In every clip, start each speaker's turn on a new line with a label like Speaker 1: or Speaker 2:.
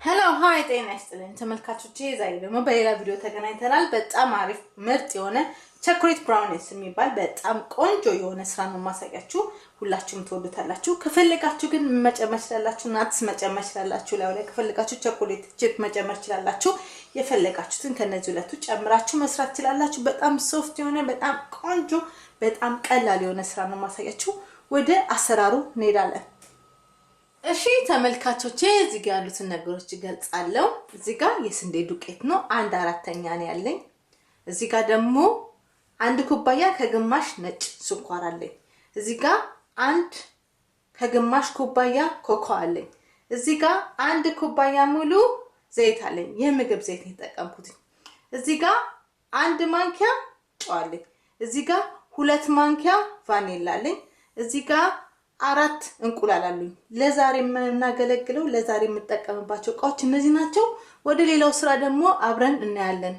Speaker 1: ሄሎ ሃይ ጤና ይስጥልኝ ተመልካቾቼ ዛሬ ደግሞ በሌላ ቪዲዮ ተገናኝተናል። በጣም አሪፍ ምርጥ የሆነ ቸኮሌት ብራውኒስ የሚባል በጣም ቆንጆ የሆነ ስራ ነው ማሳያችሁ። ሁላችሁም ትወዱታላችሁ። ከፈለጋችሁ ግን መጨመር ይችላልላችሁ፣ ናትስ መጨመር ይችላልላችሁ፣ ላይ ከፈለጋችሁ ቸኮሌት ቺፕ መጨመር ይችላልላችሁ። የፈለጋችሁትን ከነዚህ ሁለቱ ጨምራችሁ መስራት ይችላልላችሁ። በጣም ሶፍት የሆነ በጣም ቆንጆ በጣም ቀላል የሆነ ስራ ነው ማሳያችሁ። ወደ አሰራሩ እንሄዳለን። እሺ ተመልካቾቼ እዚህ ጋር ያሉትን ነገሮች ገልጻለሁ። እዚህ ጋር የስንዴ ዱቄት ነው 1/4 ነው ያለኝ። እዚህ ጋር ደግሞ 1 ኩባያ ከግማሽ ነጭ ስኳር አለኝ። እዚህ ጋር 1 ከግማሽ ኩባያ ኮኮ አለኝ። እዚህ ጋር 1 ኩባያ ሙሉ ዘይት አለኝ። የምግብ ዘይት ነው ተጠቀምኩት። እዚህ ጋር 1 ማንኪያ ጨው አለኝ። እዚህ ጋር 2 ማንኪያ ቫኒላ አለኝ። እዚህ ጋር 4 እንቁላል አሉኝ። ለዛሬ የምናገለግለው ለዛሬ የምጠቀምባቸው እቃዎች እነዚህ ናቸው። ወደ ሌላው ስራ ደግሞ አብረን እናያለን።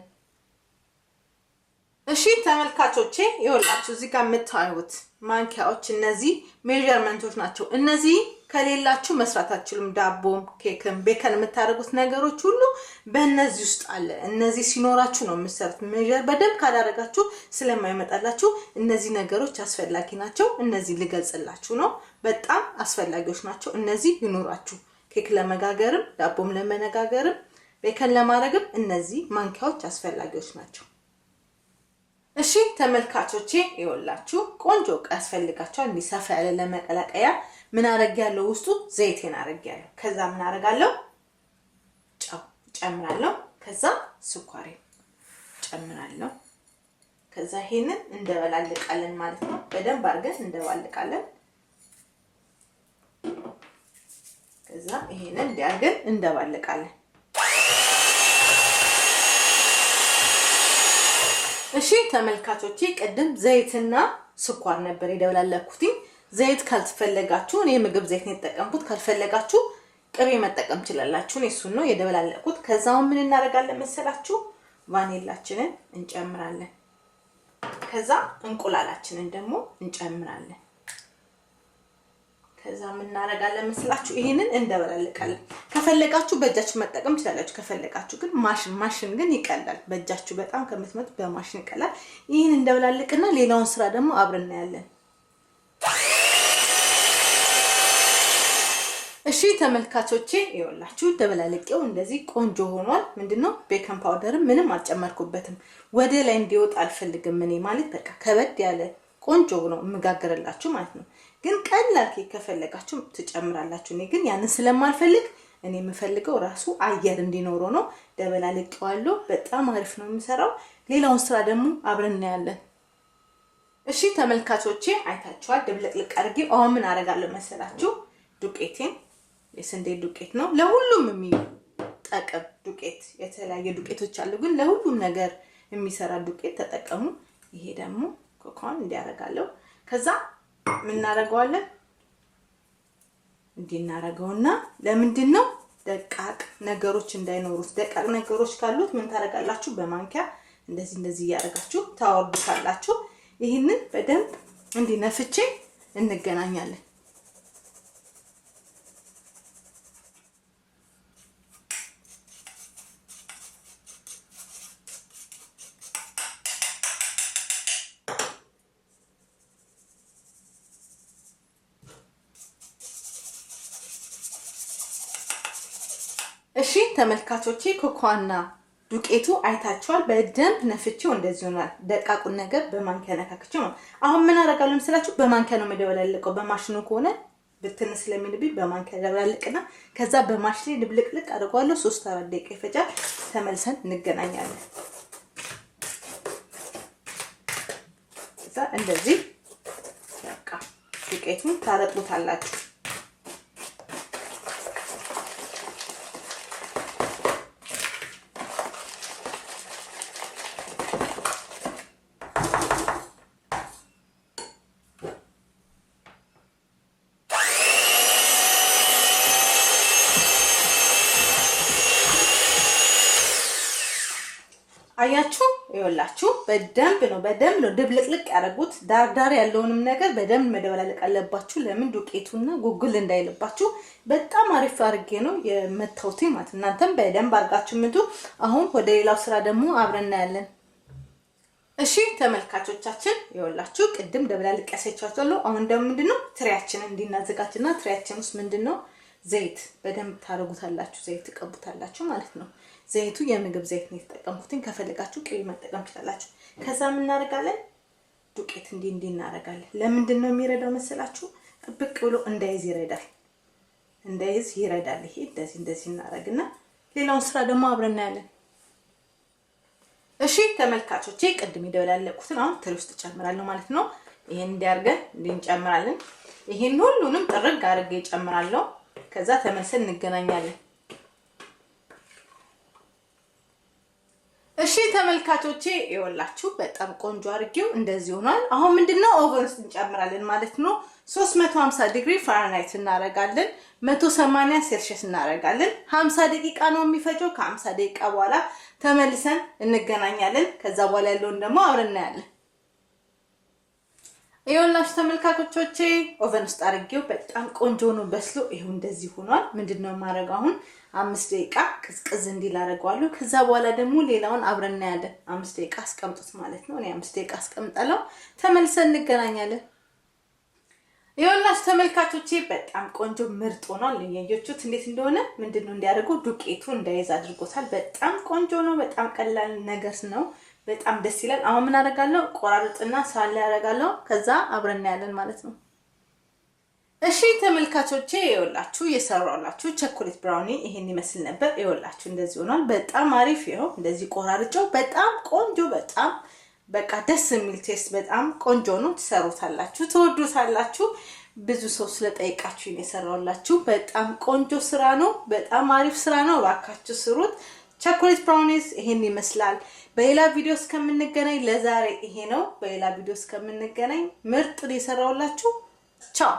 Speaker 1: እሺ ተመልካቾቼ ይኸውላችሁ እዚህ ጋር የምታዩት ማንኪያዎች እነዚህ ሜዠርመንቶች ናቸው። እነዚህ ከሌላችሁ መስራት አትችሉም። ዳቦም ኬክም ቤከን የምታደርጉት ነገሮች ሁሉ በእነዚህ ውስጥ አለ። እነዚህ ሲኖራችሁ ነው የምትሰሩት። ሜዠር በደንብ ካላደረጋችሁ ስለማይመጣላችሁ እነዚህ ነገሮች አስፈላጊ ናቸው። እነዚህ ልገልጽላችሁ ነው። በጣም አስፈላጊዎች ናቸው። እነዚህ ይኖራችሁ ኬክ ለመጋገርም ዳቦም ለመነጋገርም ቤከን ለማድረግም እነዚህ ማንኪያዎች አስፈላጊዎች ናቸው። እሺ ተመልካቾቼ ይኸውላችሁ ቆንጆ እቃ ያስፈልጋችኋል። እንዲሰፋ ያለ ለመቀላቀያ ምን አረጋለሁ? ውስጡ ዘይቴን አረጋለሁ። ከዛ ምን አረጋለሁ? ጨው ጨምራለሁ። ከዛ ስኳሬን ጨምራለሁ። ከዛ ይሄንን እንደበላልቃለን ማለት ነው። በደንብ አድርገን እንደባልቃለን። ከዛ ይሄንን እንዲያርገን እንደባልቃለን። እሺ ተመልካቾቼ ቅድም ዘይትና ስኳር ነበር የደበላለኩት። ዘይት ካልፈለጋችሁ እኔ ምግብ ዘይት ነው ተጠቀምኩት። ካልፈለጋችሁ ቅቤ መጠቀም ይችላልላችሁ። እሱን ነው የደበላለኩት። ከዛው ምን እናደርጋለን መሰላችሁ? ቫኒላችንን እንጨምራለን። ከዛ እንቁላላችንን ደግሞ እንጨምራለን። ከዛ ምን እናደርጋለን መስላችሁ? ይሄንን እንደበላልቃለን። ከፈለጋችሁ በእጃችሁ መጠቀም ይችላልላችሁ። ከፈለጋችሁ ግን ማሽን ግን ይቀላል። በእጃችሁ በጣም ከምትመጡ በማሽን ይቀላል። ይሄን እንደበላልቅና ሌላውን ስራ ደግሞ አብረን እናያለን። እሺ ተመልካቾቼ ይኸውላችሁ ደበላልቄው እንደዚህ ቆንጆ ሆኗል። ምንድነው ቤኪንግ ፓውደርም ምንም አልጨመርኩበትም። ወደ ላይ እንዲወጣ አልፈልግም እኔ ማለት በቃ ከበድ ያለ ቆንጆ ነው የምጋገርላችሁ ማለት ነው። ግን ቀላል ኬክ ከፈለጋችሁ ትጨምራላችሁ። እኔ ግን ያንን ስለማልፈልግ እኔ የምፈልገው ራሱ አየር እንዲኖረው ነው። ደበላልቄዋለሁ። በጣም አሪፍ ነው የሚሰራው። ሌላውን ስራ ደግሞ አብረን እናያለን። እሺ ተመልካቾቼ አይታችኋል። ደብለቅልቅ አድርጌ አሁን ምን አደርጋለሁ መሰላችሁ? ዱቄቴን የስንዴ ዱቄት ነው ለሁሉም የሚጠቅም ዱቄት። የተለያየ ዱቄቶች አሉ፣ ግን ለሁሉም ነገር የሚሰራ ዱቄት ተጠቀሙ። ይሄ ደግሞ ኮኮን እንዲያረጋለሁ። ከዛ ምን እናደርገዋለን? እንዲናረጋውና ለምንድነው ደቃቅ ነገሮች እንዳይኖሩት። ደቃቅ ነገሮች ካሉት ምን ታረጋላችሁ? በማንኪያ እንደዚህ ያረጋችሁ ታወርዱታላችሁ። ይሄንን በደንብ እንዲነፍቼ እንገናኛለን። እሺ ተመልካቾቼ ኮኮና ዱቄቱ አይታችኋል። በደንብ ነፍቼው እንደዚህ ሆኗል። ደቃቁን ነገር በማንኪያ ነካክቼው ነው። አሁን ምን አደርጋለሁ መስላችሁ? በማንኪያ ነው መደበላለቀው። በማሽኑ ከሆነ ብትን ስለሚልብኝ በማንኪያ ደበላልቅና ከዛ በማሽን ድብልቅልቅ አድርጓለሁ። 3-4 ደቂቃ ይፈጃል። ተመልሰን እንገናኛለን። ከዛ እንደዚህ በቃ ዱቄቱን ታረጥቡታላችሁ። አያችሁ ይወላችሁ በደንብ ነው ድብልቅልቅ ያደርጉት። ዳርዳር ያለውንም ነገር በደንብ መደበላለቅ አለባችሁ። ለምን ዱቄቱና ጉግል እንዳይልባችሁ በጣም አሪፍ አድርጌ ነው የመታውት ማለት። እናንተም በደንብ አድርጋችሁ ምቱ። አሁን ወደ ሌላው ስራ ደግሞ አብረን እናያለን። እሺ ተመልካቾቻችን ይወላችሁ ቅድም ደብላልቅ ያሳይቻችኋለሁ። አሁን ደግሞ ምንድነው ትሪያችንን እንድናዘጋጅና ትሪያችን ውስጥ ምንድነው ዘይት በደንብ ታረጉታላችሁ። ዘይት ተቀቡታላችሁ ማለት ነው። ዘይቱ የምግብ ዘይት ነው የተጠቀምኩትን። ከፈለጋችሁ ቅቤ መጠቀም ትችላላችሁ። ከዛ ምን እናደርጋለን? ዱቄት እንዲህ እናደርጋለን። ለምንድን ነው የሚረዳው መሰላችሁ? ጥብቅ ብሎ እንዳይዝ ይረዳል። ይሄ እንደዚህ እናደርግና ሌላውን ስራ ደግሞ አብረን እናያለን። እሺ ተመልካቾቼ ቅድም ይደበላለቁትን አሁን ትሪ ውስጥ ጨምራለሁ ማለት ነው። ይሄን እንዲያርገን እንጨምራለን። ይሄን ሁሉንም ጥርግ አድርጌ ጨምራለሁ። ከዛ ተመልሰን እንገናኛለን። እሺ ተመልካቾቼ ይወላችሁ በጣም ቆንጆ አድርጌው እንደዚህ ሆኗል። አሁን ምንድነው ኦቨን ውስጥ እንጨምራለን ማለት ነው። 350 ዲግሪ ፋራናይት እናረጋለን። 180 ሴልሺየስ እናረጋለን። 50 ደቂቃ ነው የሚፈጀው። ከ50 ደቂቃ በኋላ ተመልሰን እንገናኛለን። ከዛ በኋላ ያለውን ደግሞ አብረን እናያለን። ይወላችሁ ተመልካቾቼ ኦቨን ውስጥ አድርጌው በጣም ቆንጆ ነው በስሎ ይሄው እንደዚህ ሆኗል። ምንድነው ማረጋው አሁን 5 ደቂቃ ቅዝቅዝ እንዲል አደርገዋለሁ። ከዛ በኋላ ደግሞ ሌላውን አብረን እናያለን። 5 ደቂቃ አስቀምጡት ማለት ነው። እኔ 5 ደቂቃ አስቀምጣለሁ። ተመልሰን እንገናኛለን። ይወላችሁ ተመልካቾቼ በጣም ቆንጆ ምርጥ ሆኗል። ለየዮቹት እንዴት እንደሆነ ምንድነው እንዲያደርጉ ዱቄቱ እንዳይዝ አድርጎታል። በጣም ቆንጆ ነው። በጣም ቀላል ነገር ነው። በጣም ደስ ይላል። አሁን ምን አደርጋለሁ? ቆራርጥና ሳላ ያደርጋለሁ። ከዛ አብረን እናያለን ማለት ነው። እሺ ተመልካቾቼ ይወላችሁ የሰራውላችሁ ቸኮሌት ብራውኒ ይሄን ይመስል ነበር። ይወላችሁ እንደዚህ ሆኗል። በጣም አሪፍ ነው። እንደዚህ ቆራርጬው በጣም ቆንጆ በጣም በቃ ደስ የሚል ቴስት በጣም ቆንጆ ነው። ትሰሩታላችሁ፣ ትወዱታላችሁ። ብዙ ሰው ስለጠይቃችሁ የሰራውላችሁ በጣም ቆንጆ ስራ ነው። በጣም አሪፍ ስራ ነው። እባካችሁ ስሩት። ቸኮሌት ብራውኒስ ይሄን ይመስላል። በሌላ ቪዲዮ እስከምንገናኝ ለዛሬ ይሄ ነው። በሌላ ቪዲዮ እስከምንገናኝ ምርጥ የሰራውላችሁ ቻው።